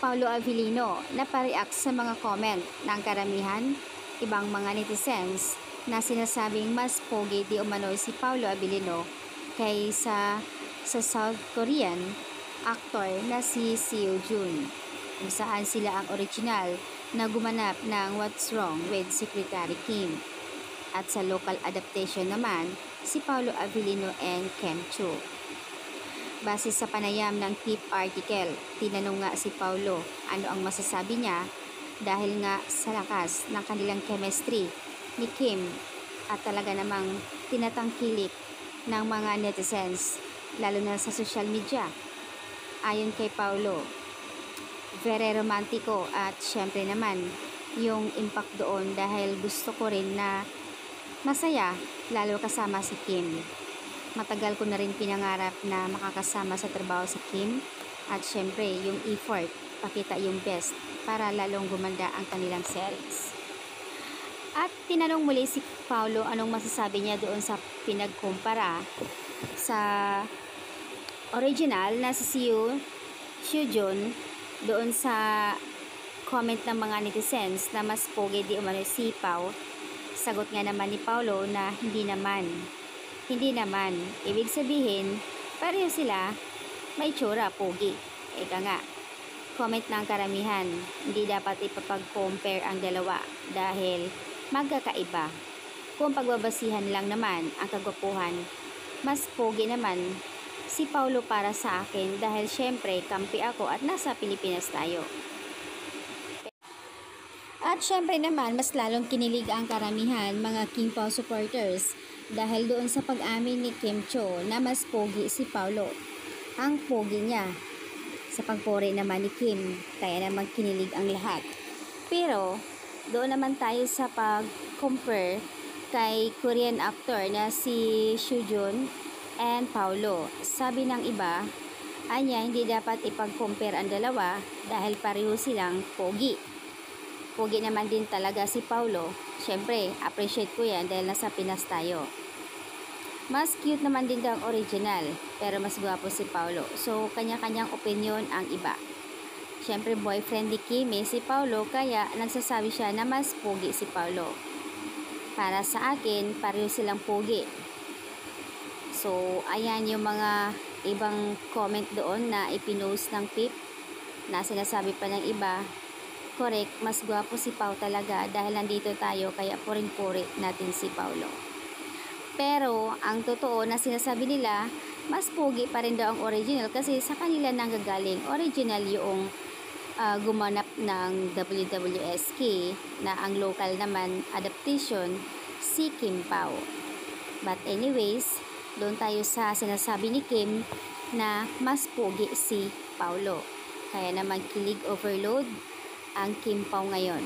Paolo Avellino na pa-react sa mga comment ng karamihan ibang mga netizens na sinasabing mas pogi di umano si Paolo Avellino kaysa sa South Korean actor na si Seo Joon, kung saan sila ang original na gumanap ng What's Wrong with Secretary Kim. At sa local adaptation naman, si Paolo Avellino and Kem Cho. Base sa panayam ng Tip article, tinanong nga si Paolo ano ang masasabi niya dahil nga sa lakas ng kanilang chemistry ni Kim at talaga namang tinatangkilik ng mga netizens lalo na sa social media. Ayon kay Paolo, very romantiko at syempre naman yung impact doon dahil gusto ko rin na masaya lalo kasama si Kim. Matagal ko na rin pinangarap na makakasama sa trabaho si Kim at syempre yung effort, pakita yung best para lalong gumanda ang kanilang series. At tinanong muli si Paolo anong masasabi niya doon sa pinagkumpara sa original na si Seo Joon doon sa comment ng mga netizens na mas pogi di umano si Pao. Sagot nga naman ni Paolo na hindi naman. Ibig sabihin, pareho sila may tsura, pogi. Eka nga, comment ng karamihan, hindi dapat ipapag-compare ang dalawa dahil magkakaiba. Kung pagbabasihan lang naman ang kagwapuhan, mas pogi naman si Paolo para sa akin dahil syempre kampi ako at nasa Pilipinas tayo. At syempre naman, mas lalong kinilig ang karamihan mga Kim Pao supporters dahil doon sa pag-amin ni Kim Cho na mas pogi si Paolo. Ang pogi niya sa pagpuri naman ni Kim, kaya naman kinilig ang lahat. Pero doon naman tayo sa pag-compare kay Korean actor na si Seo Joon and Paolo. Sabi ng iba, hindi dapat ipag-compare ang dalawa dahil pareho silang pogi. Pogi naman din talaga si Paolo. Syempre, appreciate ko yan dahil nasa Pinas tayo. Mas cute naman din daw ang original, pero mas gwapo si Paolo. So, kanya-kanyang opinion ang iba. Syempre, boyfriend ni Kim si Paolo, kaya nagsasabi siya na mas pogi si Paolo. Para sa akin, pareho silang pogi. So, ayan yung mga ibang comment doon na ipinost ng Pip na sinasabi pa ng iba, correct, mas gwapo si Pao talaga dahil nandito tayo kaya puring-puri natin si Paolo. Pero ang totoo na sinasabi nila, mas pogi pa rin daw ang original kasi sa kanila nanggagaling. Original yung gumanap ng WWSK na ang local naman adaptation si Kim Pao. But anyways, doon tayo sa sinasabi ni Kim na mas pogi si Paolo. Kaya naman kilig overload ang Kim Pao ngayon.